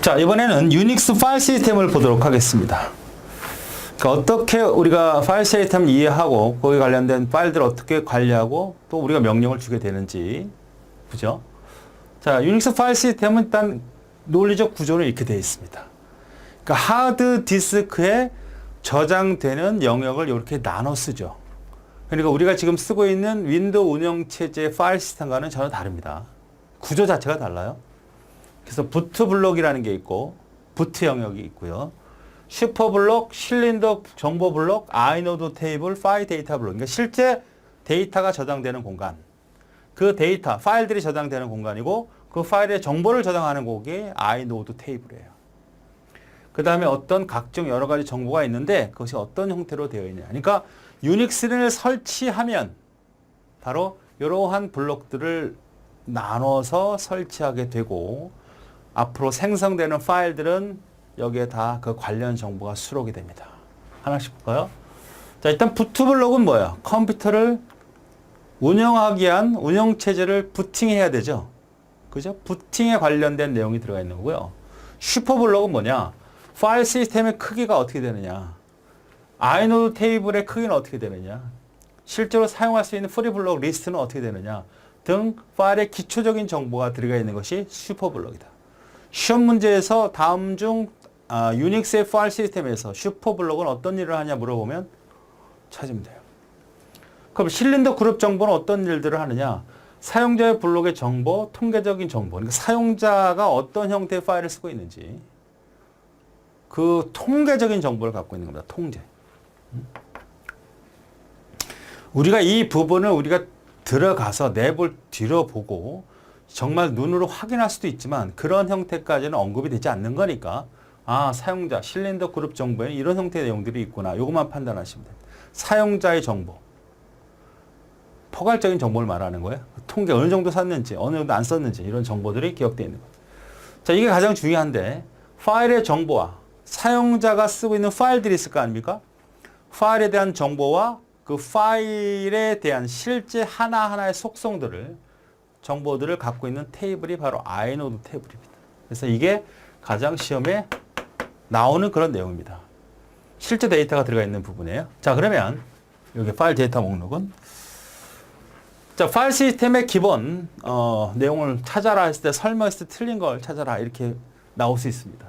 자, 이번에는 유닉스 파일 시스템을 보도록 하겠습니다. 그러니까 어떻게 우리가 파일 시스템을 이해하고 거기에 관련된 파일들을 어떻게 관리하고 또 우리가 명령을 주게 되는지, 그죠? 자, 유닉스 파일 시스템은 일단 논리적 구조는 이렇게 되어 있습니다. 그러니까 하드 디스크에 저장되는 영역을 이렇게 나눠 쓰죠. 그러니까 우리가 지금 쓰고 있는 윈도우 운영체제의 파일 시스템과는 전혀 다릅니다. 구조 자체가 달라요. 그래서 부트 블록이라는 게 있고, 부트 영역이 있고요. 슈퍼 블록, 실린더 정보 블록, 아이노드 테이블, 파일 데이터 블록. 그러니까 실제 데이터가 저장되는 공간. 그 데이터, 파일들이 저장되는 공간이고, 그 파일의 정보를 저장하는 곳이 아이노드 테이블이에요. 그 다음에 어떤 각종 여러 가지 정보가 있는데, 그것이 어떤 형태로 되어 있냐. 그러니까 유닉스를 설치하면 바로 이러한 블록들을 나눠서 설치하게 되고, 앞으로 생성되는 파일들은 여기에 다 그 관련 정보가 수록이 됩니다. 하나씩 볼까요? 자, 일단 부트 블록은 뭐야? 컴퓨터를 운영하기 위한 운영체제를 부팅해야 되죠. 그죠? 부팅에 관련된 내용이 들어가 있는 거고요. 슈퍼 블록은 뭐냐? 파일 시스템의 크기가 어떻게 되느냐? 아이노드 테이블의 크기는 어떻게 되느냐? 실제로 사용할 수 있는 프리 블록 리스트는 어떻게 되느냐? 등 파일의 기초적인 정보가 들어가 있는 것이 슈퍼 블록이다. 시험 문제에서 다음 중 유닉스의 파일 시스템에서 슈퍼 블록은 어떤 일을 하냐 물어보면 찾으면 돼요. 그럼 실린더 그룹 정보는 어떤 일들을 하느냐? 사용자의 블록의 정보, 통계적인 정보, 그러니까 사용자가 어떤 형태의 파일을 쓰고 있는지 그 통계적인 정보를 갖고 있는 겁니다. 통제. 우리가 이 부분을 우리가 들어가서 랩을 뒤려보고 정말 눈으로 확인할 수도 있지만 그런 형태까지는 언급이 되지 않는 거니까 사용자, 실린더 그룹 정보에는 이런 형태의 내용들이 있구나. 이것만 판단하시면 됩니다. 사용자의 정보. 포괄적인 정보를 말하는 거예요. 통계 어느 정도 썼는지, 어느 정도 안 썼는지 이런 정보들이 기억되어 있는 거예요. 자, 이게 가장 중요한데 파일의 정보와 사용자가 쓰고 있는 파일들이 있을 거 아닙니까? 파일에 대한 정보와 그 파일에 대한 실제 하나하나의 속성들을 정보들을 갖고 있는 테이블이 바로 아이노드 테이블입니다. 그래서 이게 가장 시험에 나오는 그런 내용입니다. 실제 데이터가 들어가 있는 부분이에요. 자, 그러면 여기 파일 데이터 목록은 자, 파일 시스템의 기본 내용을 찾아라 했을 때 설명했을 때 틀린 걸 찾아라 이렇게 나올 수 있습니다.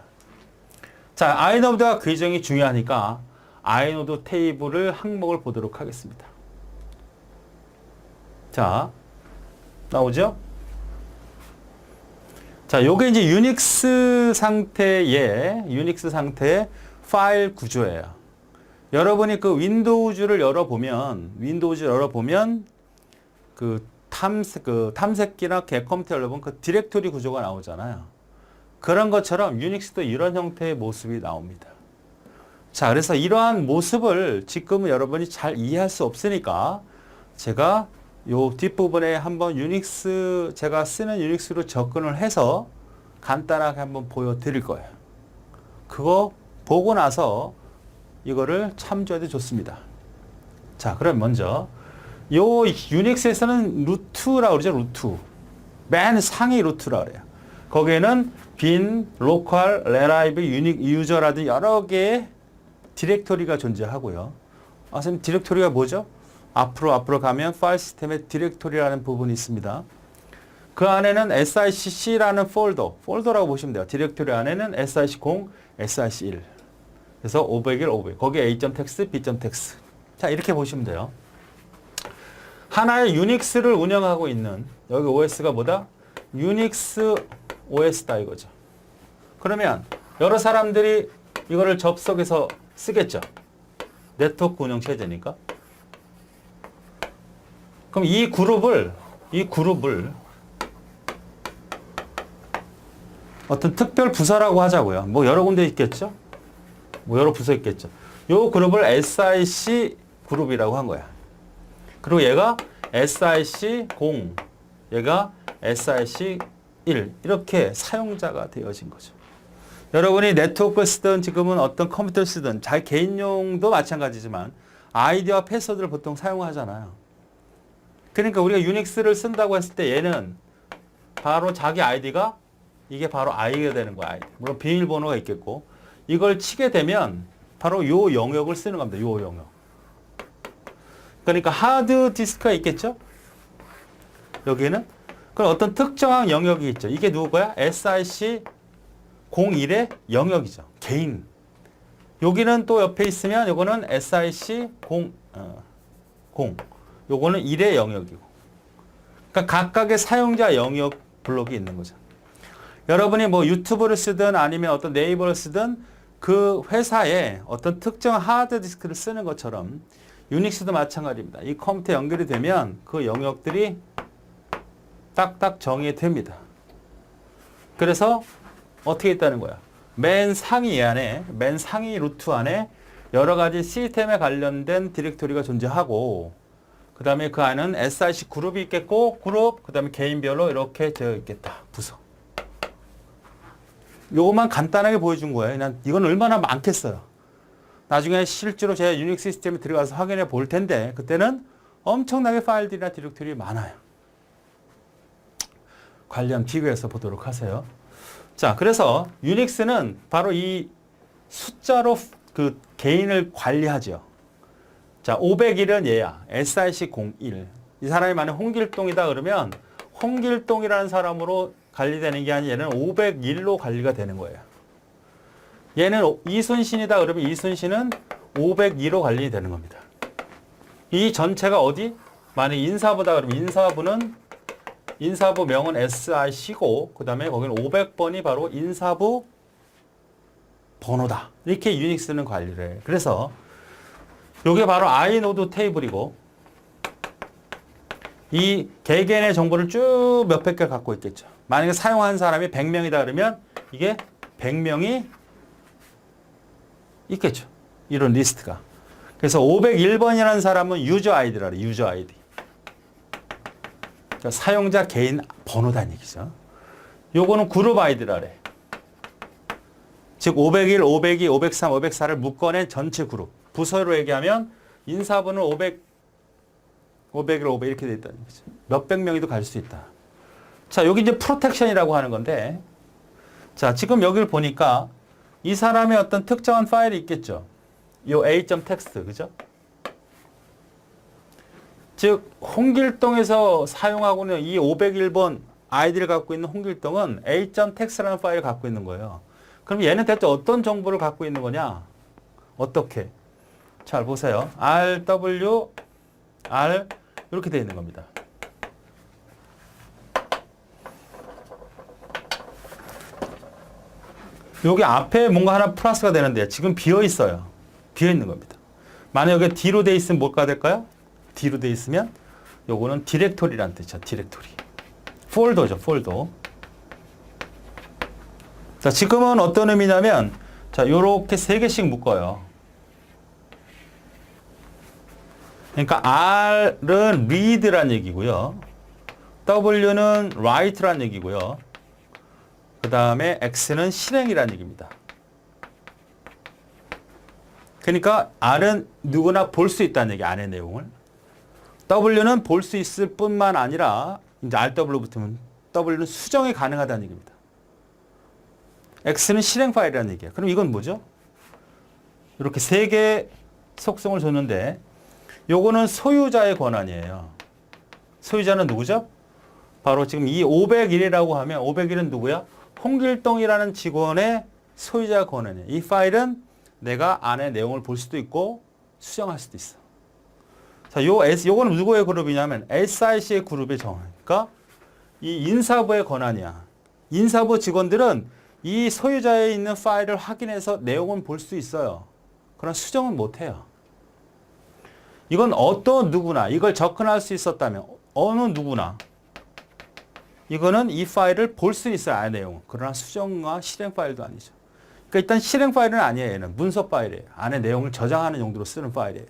자, 아이노드가 규정이 중요하니까 아이노드 테이블을 항목을 보도록 하겠습니다. 자, 나오죠? 자, 요게 이제 유닉스 상태의 파일 구조예요. 여러분이 그 윈도우즈를 열어보면 그 탐색기나 컴퓨터 열어보면 그 디렉토리 구조가 나오잖아요. 그런 것처럼 유닉스도 이런 형태의 모습이 나옵니다. 자, 그래서 이러한 모습을 지금은 여러분이 잘 이해할 수 없으니까 제가 요 뒷부분에 한번 제가 쓰는 유닉스로 접근을 해서 간단하게 한번 보여드릴 거예요. 그거 보고 나서 이거를 참조해도 좋습니다. 자, 그럼 먼저 요 유닉스에서는 루트라고 그러죠. 루트. 맨 상위 루트라고 그래요. 거기에는 빈, 로컬, 레라이브, 유닉, 유저라든 여러 개의 디렉토리가 존재하고요. 선생님, 디렉토리가 뭐죠? 앞으로 가면 파일 시스템에 디렉토리라는 부분이 있습니다. 그 안에는 SICC라는 폴더라고 보시면 돼요. 디렉토리 안에는 SIC0, SIC1. 그래서 501, 500. 거기에 A.txt, B.txt. 자, 이렇게 보시면 돼요. 하나의 유닉스를 운영하고 있는 여기 OS가 뭐다? 유닉스 OS다 이거죠. 그러면 여러 사람들이 이거를 접속해서 쓰겠죠. 네트워크 운영 체제니까. 그럼 이 그룹을 어떤 특별 부서라고 하자고요. 뭐 여러 군데 있겠죠? 뭐 여러 부서 있겠죠. 요 그룹을 SIC 그룹이라고 한 거야. 그리고 얘가 SIC0, 얘가 SIC1 이렇게 사용자가 되어진 거죠. 여러분이 네트워크 쓰든 지금은 어떤 컴퓨터 쓰든 자기 개인용도 마찬가지지만 아이디와 패스워드를 보통 사용하잖아요. 그러니까 우리가 유닉스를 쓴다고 했을 때 얘는 바로 자기 아이디가 이게 바로 아이디가 되는 거야. 아이디. 물론 비밀번호가 있겠고 이걸 치게 되면 바로 요 영역을 쓰는 겁니다. 요 영역. 그러니까 하드 디스크가 있겠죠? 여기는 그럼 어떤 특정한 영역이 있죠. 이게 누구야? SIC 01의 영역이죠. 개인. 여기는 또 옆에 있으면 요거는 SIC 0. 요거는 1의 영역이고. 그러니까 각각의 사용자 영역 블록이 있는 거죠. 여러분이 뭐 유튜브를 쓰든 아니면 어떤 네이버를 쓰든 그 회사에 어떤 특정 하드 디스크를 쓰는 것처럼 유닉스도 마찬가지입니다. 이 컴퓨터에 연결이 되면 그 영역들이 딱딱 정의됩니다. 그래서 어떻게 있다는 거야? 맨 상위 루트 안에 여러 가지 시스템에 관련된 디렉토리가 존재하고 그 다음에 그 안에는 SIC 그룹이 있겠고 그 다음에 개인별로 이렇게 되어 있겠다. 부서. 요것만 간단하게 보여준 거예요. 그냥 이건 얼마나 많겠어요. 나중에 실제로 제 유닉스 시스템에 들어가서 확인해 볼 텐데 그때는 엄청나게 파일들이나 디렉토리 많아요. 관련 비교해서 보도록 하세요. 자, 그래서 유닉스는 바로 이 숫자로 그 개인을 관리하죠. 자, 501은 얘야. SIC 01. 이 사람이 만약 홍길동이다 그러면 홍길동이라는 사람으로 관리되는 게 아니라 얘는 501로 관리가 되는 거예요. 얘는 이순신이다 그러면 이순신은 502로 관리되는 겁니다. 이 전체가 어디? 만약 인사부다 그러면 인사부 명은 SIC고 그 다음에 거기는 500번이 바로 인사부 번호다. 이렇게 유닉스는 관리를 해요. 그래서 이게 바로 아이노드 테이블이고 이 개개인의 정보를 쭉 몇백 개 갖고 있겠죠. 만약에 사용한 사람이 100명이다 그러면 이게 100명이 있겠죠. 이런 리스트가. 그래서 501번이라는 사람은 유저 아이디라 그래요. 유저 아이디. 그러니까 사용자 개인 번호다는 얘기죠. 요거는 그룹 아이디라 그래. 즉 501, 502, 503, 504를 묶어낸 전체 그룹. 부서로 얘기하면 인사부는 500, 501, 500 이렇게 돼 있다는 거죠. 몇백 명이도 갈 수 있다. 자, 여기 이제 프로텍션이라고 하는 건데 자, 지금 여기를 보니까 이 사람의 어떤 특정한 파일이 있겠죠. 요 a.text, 그죠? 즉, 홍길동에서 사용하고 있는 이 501번 아이디를 갖고 있는 홍길동은 a.text라는 파일을 갖고 있는 거예요. 그럼 얘는 대체 어떤 정보를 갖고 있는 거냐? 어떻게? 잘 보세요. RW, R 이렇게 되어 있는 겁니다. 여기 앞에 뭔가 하나 플러스가 되는데 지금 비어 있어요. 비어 있는 겁니다. 만약 여기 D로 돼 있으면 뭘까 될까요? D로 돼 있으면 요거는 디렉토리라는 뜻이죠. 디렉토리. 폴더죠. 폴더. 자, 지금은 어떤 의미냐면 자, 요렇게 세 개씩 묶어요. 그러니까 R은 read란 얘기고요. W는 write란 얘기고요. 그 다음에 X는 실행이라는 얘기입니다. 그러니까 R은 누구나 볼 수 있다는 얘기, 안의 내용을. W는 볼 수 있을 뿐만 아니라 이제 RW 붙으면 W는 수정이 가능하다는 얘기입니다. X는 실행 파일이라는 얘기예요. 그럼 이건 뭐죠? 이렇게 세 개의 속성을 줬는데 요거는 소유자의 권한이에요. 소유자는 누구죠? 바로 지금 이 501이라고 하면 501은 누구야? 홍길동이라는 직원의 소유자 권한이에요. 이 파일은 내가 안에 내용을 볼 수도 있고 수정할 수도 있어. 자, 요거는 누구의 그룹이냐면 SIC의 그룹의 정하니까 이 인사부의 권한이야. 인사부 직원들은 이 소유자에 있는 파일을 확인해서 내용은 볼 수 있어요. 그러나 수정은 못 해요. 이건 어떤 누구나 이걸 접근할 수 있었다면 어느 누구나 이거는 이 파일을 볼 수 있어요. 안의 내용은. 그러나 수정과 실행 파일도 아니죠. 그러니까 일단 실행 파일은 아니에요. 얘는 문서 파일이에요. 안의 내용을 저장하는 용도로 쓰는 파일이에요.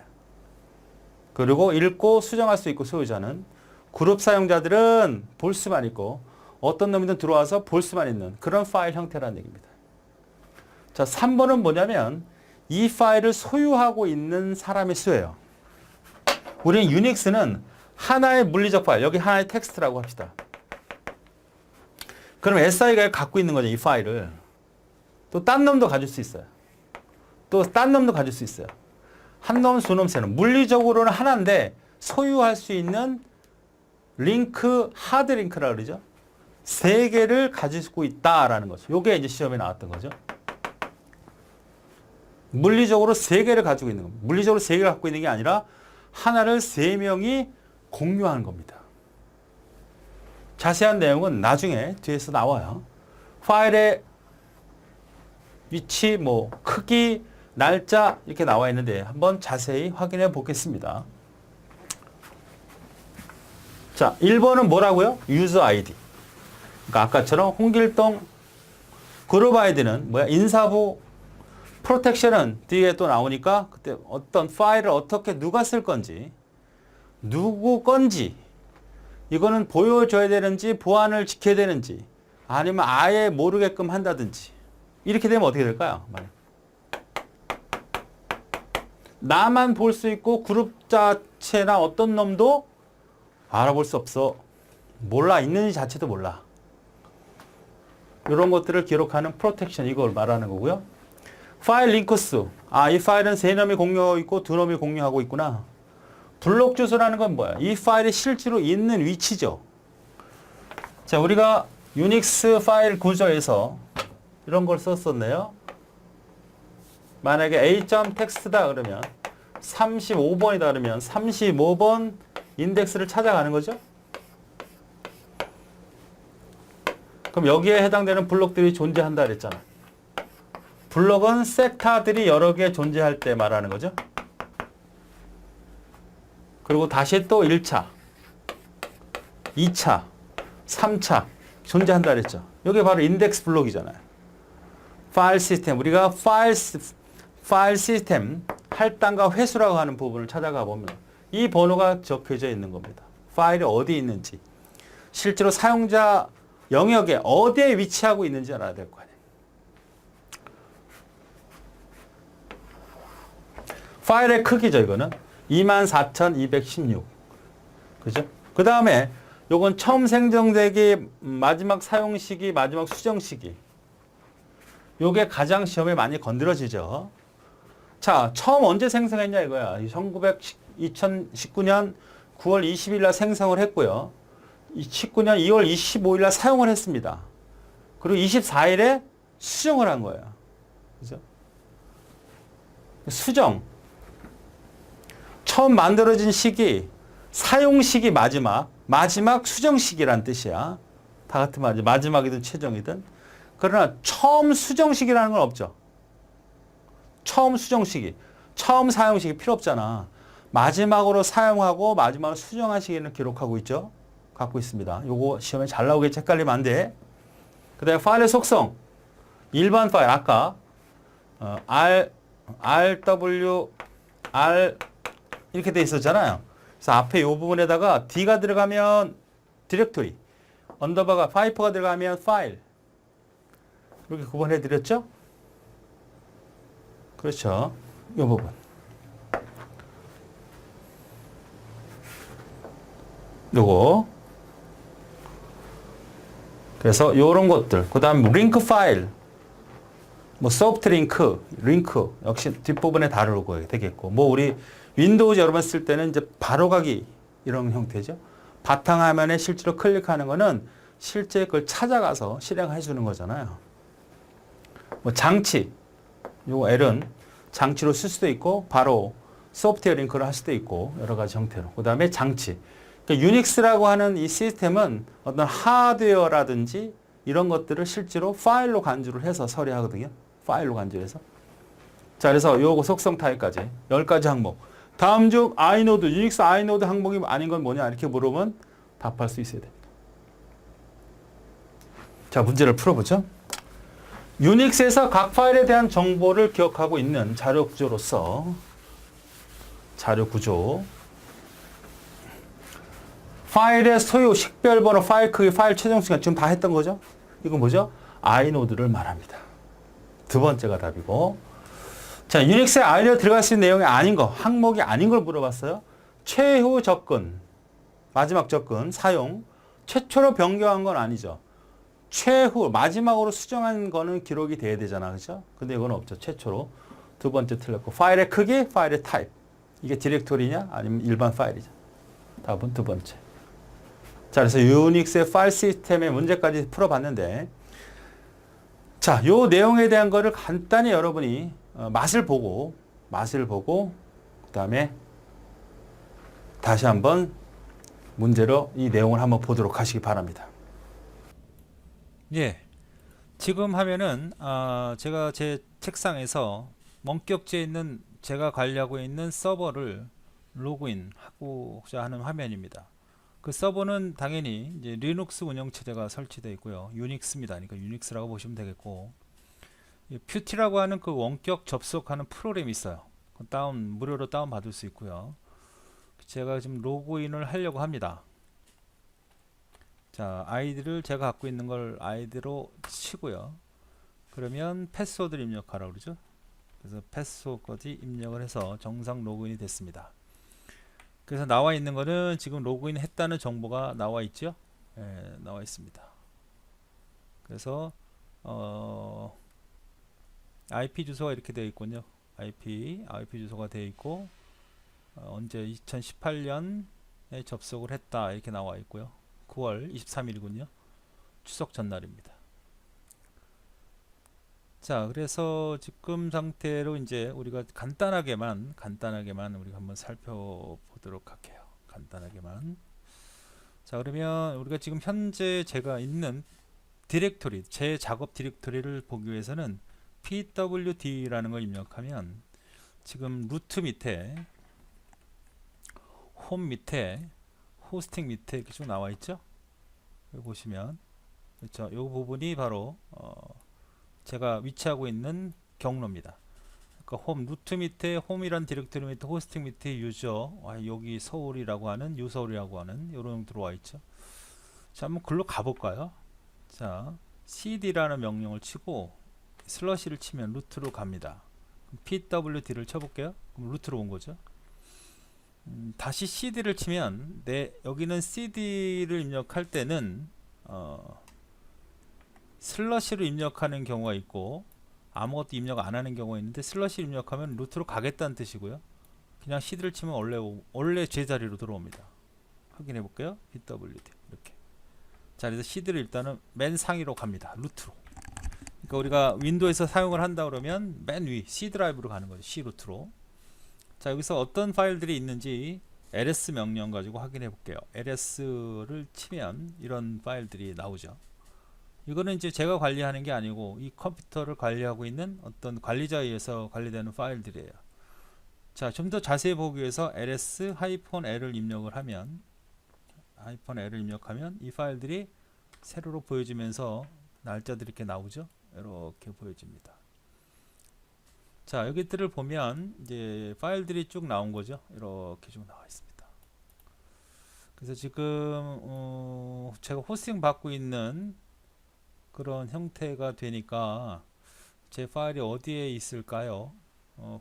그리고 읽고 수정할 수 있고 소유자는 그룹 사용자들은 볼 수만 있고 어떤 놈이든 들어와서 볼 수만 있는 그런 파일 형태라는 얘기입니다. 자, 3번은 뭐냐면 이 파일을 소유하고 있는 사람의 수예요. 우리는 유닉스는 하나의 물리적 파일, 여기 하나의 텍스트라고 합시다. 그럼 SI가 갖고 있는 거죠. 이 파일을. 또 딴 놈도 가질 수 있어요. 또 딴 놈도 가질 수 있어요. 한 놈, 두 놈, 세 놈. 물리적으로는 하나인데 소유할 수 있는 링크, 하드 링크라 그러죠. 세 개를 가지고 있다라는 거죠. 요게 이제 시험에 나왔던 거죠. 물리적으로 세 개를 가지고 있는 겁니다. 물리적으로 세 개를 갖고 있는 게 아니라 하나를 세 명이 공유하는 겁니다. 자세한 내용은 나중에 뒤에서 나와요. 파일의 위치, 뭐 크기, 날짜 이렇게 나와 있는데 한번 자세히 확인해 보겠습니다. 자, 1번은 뭐라고요? 유저 아이디. 그러니까 아까처럼 홍길동 그룹 아이디는 뭐야? 인사부 프로텍션은 뒤에 또 나오니까 그때 어떤 파일을 어떻게 누가 쓸 건지, 누구 건지, 이거는 보여줘야 되는지, 보안을 지켜야 되는지, 아니면 아예 모르게끔 한다든지, 이렇게 되면 어떻게 될까요? 나만 볼 수 있고 그룹 자체나 어떤 놈도 알아볼 수 없어. 몰라. 있는지 자체도 몰라. 이런 것들을 기록하는 프로텍션, 이걸 말하는 거고요. 파일 링크 수. 이 파일은 세 놈이 공유하고 있고 두 놈이 공유하고 있구나. 블록 주소라는 건 뭐야? 이 파일이 실제로 있는 위치죠. 자, 우리가 유닉스 파일 구조에서 이런 걸 썼었네요. 만약에 a.text다 그러면 35번이다 그러면 35번 인덱스를 찾아가는 거죠. 그럼 여기에 해당되는 블록들이 존재한다 그랬잖아. 블록은 섹터들이 여러 개 존재할 때 말하는 거죠. 그리고 다시 또 1차, 2차, 3차 존재한다 그랬죠. 이게 바로 인덱스 블록이잖아요. 파일 시스템, 우리가 파일 시스템 할당과 회수라고 하는 부분을 찾아가 보면 이 번호가 적혀져 있는 겁니다. 파일이 어디 있는지, 실제로 사용자 영역에 어디에 위치하고 있는지 알아야 될 거 아니에요. 파일의 크기죠, 이거는. 24,216. 그죠? 그 다음에 요건 처음 생성되기, 마지막 사용 시기, 마지막 수정 시기. 요게 가장 시험에 많이 건드려지죠. 자, 처음 언제 생성했냐 이거야. 2019년 9월 20일 날 생성을 했고요. 19년 2월 25일 날 사용을 했습니다. 그리고 24일에 수정을 한 거예요. 그죠? 수정. 처음 만들어진 시기, 사용 시기 마지막 수정 시기란 뜻이야. 다 같은 말이죠. 마지막이든 최종이든. 그러나 처음 수정 시기라는 건 없죠. 처음 수정 시기, 처음 사용 시기 필요 없잖아. 마지막으로 사용하고 마지막으로 수정한 시기는 기록하고 있죠. 갖고 있습니다. 요거 시험에 잘 나오겠지. 헷갈리면 안 돼. 그 다음에 파일의 속성. 일반 파일, 아까 RW, R 이렇게 돼 있었잖아요. 그래서 앞에 요 부분에다가 D가 들어가면 디렉토리, 언더바가 파이프가 들어가면 파일. 이렇게 구분해 드렸죠? 그렇죠. 이 부분. 요거. 그래서 요런 것들. 그 다음 링크 파일. 뭐 소프트 링크 역시 뒷부분에 다루고 되겠고. 뭐 우리 윈도우즈 여러 번 쓸 때는 이제 바로가기 이런 형태죠. 바탕화면에 실제로 클릭하는 거는 실제 그걸 찾아가서 실행해 주는 거잖아요. 뭐 장치. 요 L은 장치로 쓸 수도 있고 바로 소프트웨어 링크를 할 수도 있고 여러 가지 형태로. 그 다음에 장치. 그러니까 유닉스라고 하는 이 시스템은 어떤 하드웨어라든지 이런 것들을 실제로 파일로 간주를 해서 처리하거든요. 파일로 간주해서. 자, 그래서 요거 속성 타입까지 10가지 항목. 다음 중 아이노드, 유닉스 아이노드 항목이 아닌 건 뭐냐 이렇게 물으면 답할 수 있어야 됩니다. 자, 문제를 풀어보죠. 유닉스에서 각 파일에 대한 정보를 기억하고 있는 자료 구조로서 자료 구조. 파일의 소유, 식별번호, 파일 크기, 파일 최종 시간 지금 다 했던 거죠? 이건 뭐죠? 아이노드를 말합니다. 두 번째가 답이고. 자, 유닉스에 아이디어 들어갈 수 있는 내용이 아닌 거, 항목이 아닌 걸 물어봤어요. 최후 접근, 마지막 접근, 사용, 최초로 변경한 건 아니죠. 최후 마지막으로 수정한 거는 기록이 돼야 되잖아, 그죠? 근데 이건 없죠. 최초로. 두 번째 틀렸고 파일의 크기, 파일의 타입. 이게 디렉토리냐 아니면 일반 파일이죠. 답은 두 번째. 자, 그래서 유닉스의 파일 시스템의 문제까지 풀어봤는데, 자, 요 내용에 대한 거를 간단히 여러분이 맛을 보고, 그 다음에 다시 한번 문제로 이 내용을 한번 보도록 하시기 바랍니다. 예, 지금 화면은 제가 제 책상에서 원격지에 있는 제가 관리하고 있는 서버를 로그인하고자 하는 화면입니다. 그 서버는 당연히 이제 리눅스 운영체제가 설치되어 있고요. 유닉스입니다. 그러니까 유닉스라고 보시면 되겠고, 퓨티라고 하는 그 원격 접속하는 프로그램이 있어요. 무료로 다운 받을 수 있고요. 제가 지금 로그인을 하려고 합니다. 자, 아이디를 제가 갖고 있는 걸 아이디로 치고요. 그러면 패스워드를 입력하라고 그러죠. 그래서 패스워드 입력을 해서 정상 로그인이 됐습니다. 그래서 나와 있는 거는 지금 로그인 했다는 정보가 나와 있죠. 예, 나와 있습니다. 그래서 IP 주소가 이렇게 되어 있군요. IP 주소가 되어 있고, 언제 2018년에 접속을 했다 이렇게 나와 있고요. 9월 23일이군요. 추석 전날입니다. 자, 그래서 지금 상태로 이제 우리가 간단하게만 우리가 한번 살펴보도록 할게요. 간단하게만. 자, 그러면 우리가 지금 현재 제가 있는 디렉토리, 제 작업 디렉토리를 보기 위해서는 pwd라는 걸 입력하면 지금 루트 밑에, 홈 밑에, 호스팅 밑에 이렇게 쭉 나와 있죠. 여기 보시면, 그렇죠. 이 부분이 바로 제가 위치하고 있는 경로입니다. 그러니까 홈 루트 밑에, 홈이란 디렉토리 밑에, 호스팅 밑에 유저, 여기 서울이라고 하는, 유서울이라고 하는 이런 들어와 있죠. 자, 한번 글로 가볼까요? 자, cd라는 명령을 치고 슬러시를 치면 루트로 갑니다. pwd를 쳐볼게요. 그럼 루트로 온 거죠. 다시 cd를 치면 여기는 cd를 입력할 때는 슬러시로 입력하는 경우가 있고 아무것도 입력 안 하는 경우가 있는데, 슬러시 입력하면 루트로 가겠다는 뜻이고요. 그냥 cd를 치면 원래 제자리로 들어옵니다. 확인해 볼게요. pwd 이렇게. 자, 그래서 cd를 일단은 맨 상위로 갑니다. 루트로. 그러니까 우리가 윈도우에서 사용을 한다 그러면 맨 위 C 드라이브로 가는 거죠. C 루트로. 자, 여기서 어떤 파일들이 있는지 ls 명령 가지고 확인해 볼게요. ls를 치면 이런 파일들이 나오죠. 이거는 이제 제가 관리하는 게 아니고 이 컴퓨터를 관리하고 있는 어떤 관리자에 의해서 관리되는 파일들이에요. 자, 좀 더 자세히 보기 위해서 ls-l을 입력을 하면 이 파일들이 세로로 보여지면서 날짜들이 이렇게 나오죠. 이렇게 보여집니다. 자, 여기들을 보면 이제 파일들이 쭉 나온 거죠. 이렇게 쭉 나와 있습니다. 그래서 지금 제가 호스팅 받고 있는 그런 형태가 되니까 제 파일이 어디에 있을까요?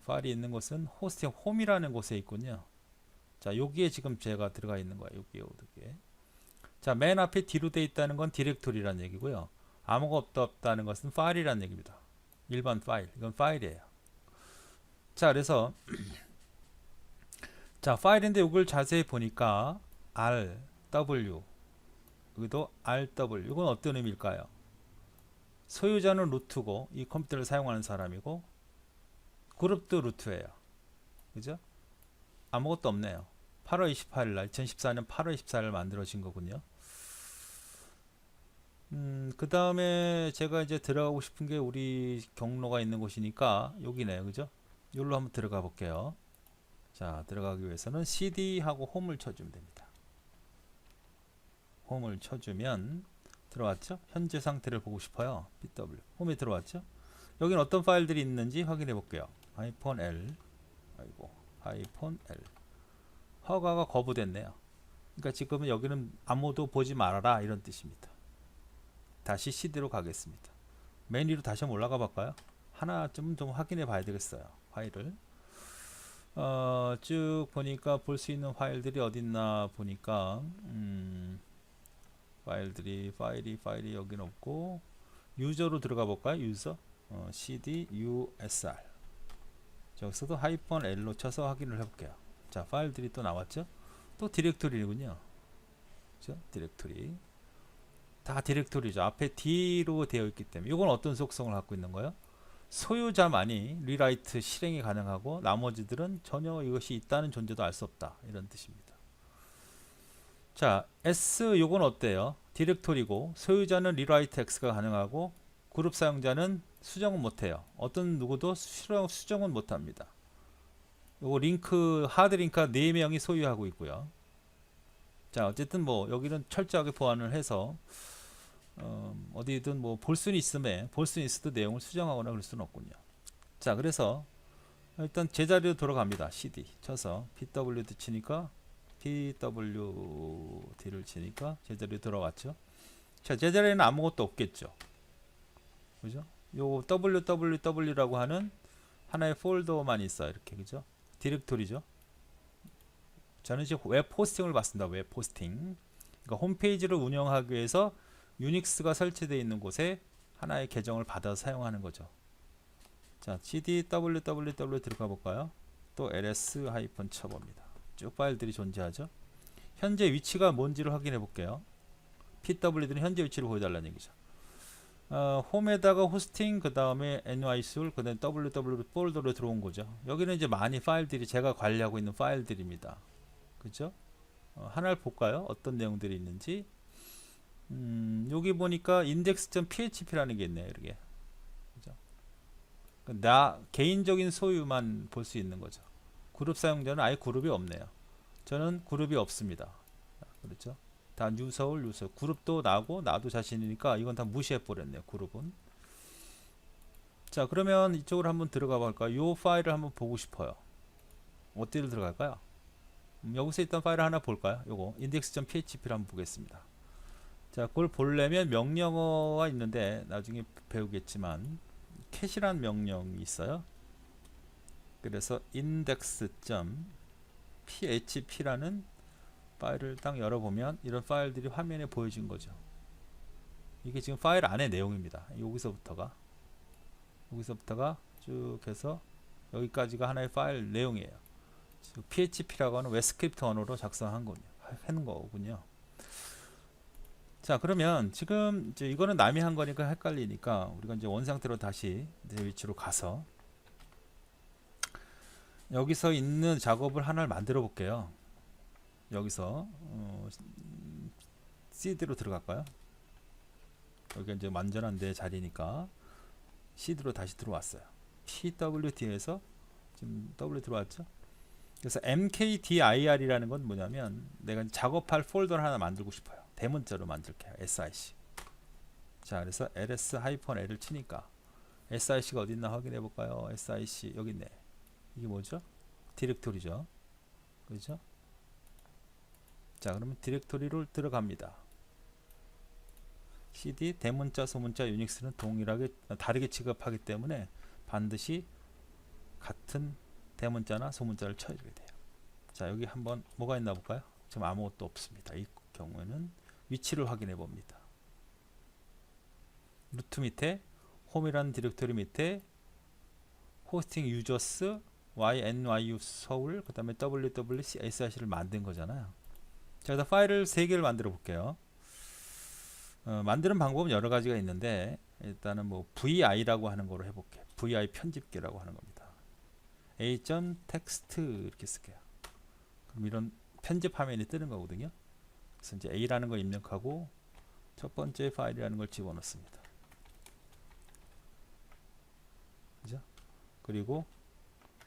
파일이 있는 곳은 호스팅 홈이라는 곳에 있군요. 자, 여기에 지금 제가 들어가 있는 거예요. 여기에. 자, 맨 앞에 D로 되어 있다는 건 디렉토리라는 얘기고요. 아무것도 없다는 것은 파일이라는 얘기입니다. 일반 파일. 이건 파일이에요. 자, 그래서 자, 파일인데 이걸 자세히 보니까 RW, 여기도 RW. 이건 어떤 의미일까요? 소유자는 루트고 이 컴퓨터를 사용하는 사람이고, 그룹도 루트예요. 그죠? 아무것도 없네요. 8월 28일 날 2014년 8월 24일 만들어진 거군요. 그 다음에 제가 이제 들어가고 싶은 게 우리 경로가 있는 곳이니까 여기네요. 그죠? 여기로 한번 들어가 볼게요. 자, 들어가기 위해서는 cd하고 홈을 쳐주면 됩니다. 홈을 쳐주면 들어왔죠? 현재 상태를 보고 싶어요. pw 홈에 들어왔죠? 여기는 어떤 파일들이 있는지 확인해 볼게요. -l -l 허가가 거부됐네요. 그러니까 지금은 여기는 아무도 보지 말아라 이런 뜻입니다. 다시 cd로 가겠습니다. 맨 위로 다시 한번 올라가 볼까요? 하나쯤 좀 확인해 봐야 되겠어요. 파일을 쭉 보니까 볼 수 있는 파일들이 어딨나 보니까 파일이 여기는 없고 유저로 들어가 볼까요? 유저 cd usr 여기서도 하이펀 L로 쳐서 확인을 해볼게요. 자, 파일들이 또 나왔죠? 또 디렉토리군요. 그죠? 디렉토리. 다 디렉토리죠. 앞에 D로 되어 있기 때문에. 이건 어떤 속성을 갖고 있는 거예요? 소유자만이 리라이트 실행이 가능하고 나머지들은 전혀 이것이 있다는 존재도 알 수 없다. 이런 뜻입니다. 자, S 요건 어때요? 디렉토리고 소유자는 리라이트 X가 가능하고 그룹 사용자는 수정은 못해요. 어떤 누구도 수정은 못합니다. 요거 링크 하드 링크가 4명이 소유하고 있고요. 자, 어쨌든 뭐 여기는 철저하게 보완을 해서 어디든 뭐 볼 수는 있어도 내용을 수정하거나 그럴 수는 없군요. 자, 그래서 일단 제자리로 돌아갑니다. cd 쳐서 pwd 치니까 pwd를 치니까 제자리로 돌아왔죠. 자, 제자리에는 아무것도 없겠죠. 그죠? 요 www라고 하는 하나의 폴더만 있어요. 이렇게. 그죠? 디렉토리죠. 저는 이제 웹 호스팅을 봤습니다. 웹 호스팅. 그러니까 홈페이지를 운영하기 위해서 유닉스가 설치되어 있는 곳에 하나의 계정을 받아서 사용하는 거죠. 자, cd www 들어가 볼까요? 또 ls 하이픈 쳐봅니다. 쭉 파일들이 존재하죠. 현재 위치가 뭔지를 확인해 볼게요. pwd는 현재 위치를 보여달라는 얘기죠. 홈에다가 호스팅, 그 다음에 nysul, 그 다음에 www 폴더로 들어온 거죠. 여기는 이제 많이 파일들이 제가 관리하고 있는 파일들입니다. 그죠? 하나를 볼까요? 어떤 내용들이 있는지. 여기 보니까 index.php라는 게 있네요. 이렇게. 그죠? 나 개인적인 소유만 볼 수 있는 거죠. 그룹 사용자는 아예 그룹이 없네요. 저는 그룹이 없습니다. 그렇죠? 다 뉴서울 그룹도 나도 자신이니까 이건 다 무시해 버렸네요. 그룹은. 자, 그러면 이쪽으로 한번 들어가 볼까요? 이 파일을 한번 보고 싶어요. 어디로 들어갈까요? 여기서 일단 파일을 하나 볼까요? 요거 index.php를 한번 보겠습니다. 자, 그걸 보려면 명령어가 있는데 나중에 배우겠지만 캣이란 명령이 있어요. 그래서 index.php라는 파일을 딱 열어보면 이런 파일들이 화면에 보여진 거죠. 이게 지금 파일 안의 내용입니다. 여기서부터가 쭉 해서 여기까지가 하나의 파일 내용이에요. php라고 하는 웹 스크립트 언어로 작성한 거군요. 자, 그러면 지금 이제 이거는 남이 한 거니까 헷갈리니까 우리가 이제 원상태로 다시 내 위치로 가서 여기서 있는 작업을 하나를 만들어 볼게요. 여기서 cd로 들어갈까요? 여기가 이제 완전한 내 자리니까 cd로 다시 들어왔어요. pwd에서 지금 w 들어왔죠? 그래서 mkdir이라는 건 뭐냐면 내가 작업할 폴더를 하나 만들고 싶어요. 대문자로 만들게요. sic. 자, 그래서 ls-l을 치니까 sic가 어디 있나 확인해 볼까요? sic 여기 있네. 이게 뭐죠? 디렉토리죠. 그렇죠? 자, 그러면 디렉토리로 들어갑니다. cd 대문자, 소문자, 유닉스는 동일하게 다르게 취급하기 때문에 반드시 같은 대문자나 소문자를 쳐주게 돼요. 자, 여기 한번 뭐가 있나 볼까요? 지금 아무것도 없습니다. 이 경우에는 위치를 확인해 봅니다. 루트 밑에 홈이라는 디렉토리 밑에 호스팅 유저스 ynyu 서울 그 다음에 www.src를 만든 거잖아요. 자, 그래서 파일을 3개를 만들어 볼게요. 만드는 방법은 여러 가지가 있는데 일단은 뭐 vi라고 하는 거로 해볼게요. vi 편집기라고 하는 겁니다. a.text 이렇게 쓸게요. 그럼 이런 편집 화면이 뜨는 거거든요. 그래서 이제 a라는 걸 입력하고 첫 번째 파일이라는 걸 집어넣습니다. 그죠? 그리고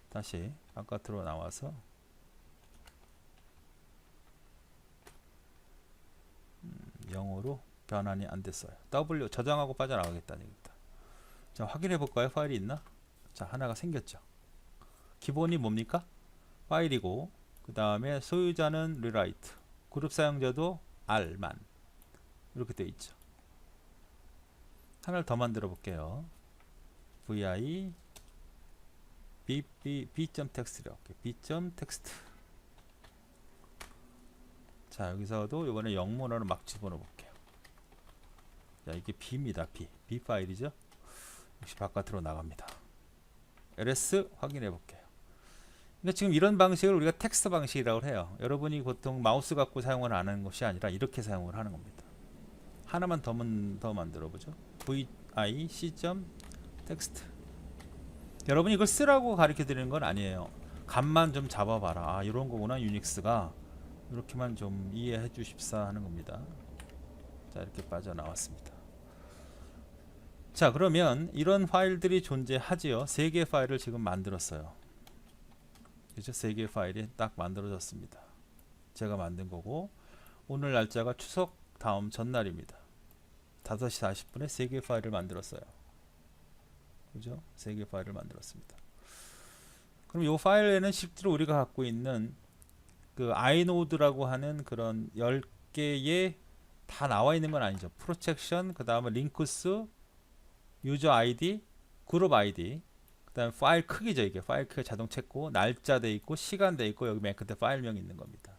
다시 바깥으로 나와서 영어로 변환이 안 됐어요. W 저장하고 빠져나가겠다는 얘기입니다. 자, 확인해 볼까요? 파일이 있나? 자, 하나가 생겼죠. 기본이 뭡니까? 파일이고 그 다음에 소유자는 rewrite, 그룹 사용자도 r만 이렇게 되어 있죠. 하나를 더 만들어 볼게요. vi b.text 이렇게 b.text. 자, 여기서도 이번에 영문어를 막 집어넣어 볼게요. 자, 이게 B입니다. B 파일이죠. 역시 바깥으로 나갑니다. ls 확인해 볼게요. 근데 지금 이런 방식을 우리가 텍스트 방식이라고 해요. 여러분이 보통 마우스 갖고 사용을 안 하는 것이 아니라 이렇게 사용을 하는 겁니다. 하나만 더 만들어 보죠. vi c 텍스트. 여러분이 이걸 쓰라고 가르쳐 드리는 건 아니에요. 감만 좀 잡아봐라. 아, 이런 거구나. 유닉스가 이렇게만 좀 이해해 주십사 하는 겁니다. 자, 이렇게 빠져나왔습니다. 자, 그러면 이런 파일들이 존재하지요. 3개의 파일을 지금 만들었어요. 그죠? 3개의 파일이 딱 만들어졌습니다. 제가 만든 거고, 오늘 날짜가 추석 다음 전날입니다. 5시 40분에 3개의 파일을 만들었어요. 그죠? 3개의 파일을 만들었습니다. 그럼 이 파일에는 실제로 우리가 갖고 있는 그 아이노드라고 하는 그런 10개의 다 나와 있는 건 아니죠. 프로젝션, 그 다음에 링크스, 유저 아이디, 그룹 아이디, 그 다음에 파일 크기죠. 이게 파일 크기가 자동 찾고, 날짜 돼 있고, 시간 돼 있고, 여기 맨 끝에 파일명이 있는 겁니다.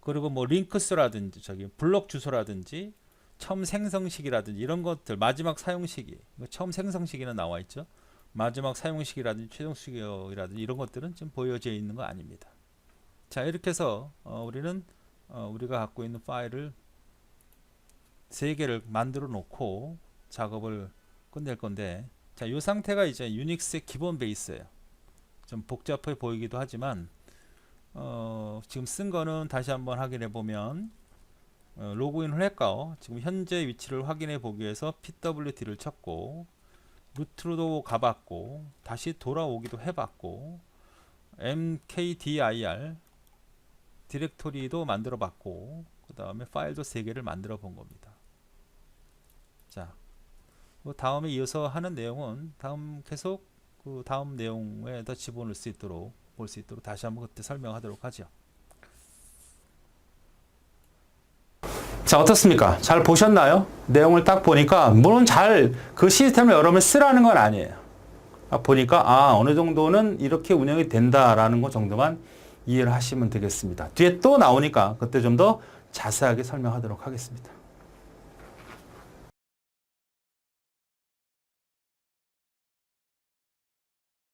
그리고 뭐 링크스라든지 저기 블록 주소라든지 처음 생성 시기라든지 이런 것들, 마지막 사용 시기, 처음 생성 시기는 나와 있죠. 마지막 사용 시기라든지 최종 시기라든지 이런 것들은 지금 보여져 있는 거 아닙니다. 자, 이렇게 해서 우리는 우리가 갖고 있는 파일을 3개를 만들어 놓고 작업을 끝낼 건데, 자, 이 상태가 이제 유닉스의 기본 베이스예요. 좀 복잡해 보이기도 하지만 지금 쓴 거는 다시 한번 확인해 보면 로그인을 했고, 지금 현재 위치를 확인해 보기 위해서 pwd를 쳤고, 루트로도 가봤고, 다시 돌아오기도 해봤고, mkdir 디렉토리도 만들어 봤고, 그 다음에 파일도 3개를 만들어 본 겁니다. 자, 그 다음에 이어서 하는 내용은 계속 그 다음 내용에 더 집어넣을 수 있도록 볼 수 있도록 다시 한번 그때 설명하도록 하죠. 자, 어떻습니까? 잘 보셨나요? 내용을 딱 보니까 물론 잘 그 시스템을 여러 번 쓰라는 건 아니에요. 보니까 어느 정도는 이렇게 운영이 된다라는 것 정도만 이해를 하시면 되겠습니다. 뒤에 또 나오니까 그때 좀 더 자세하게 설명하도록 하겠습니다.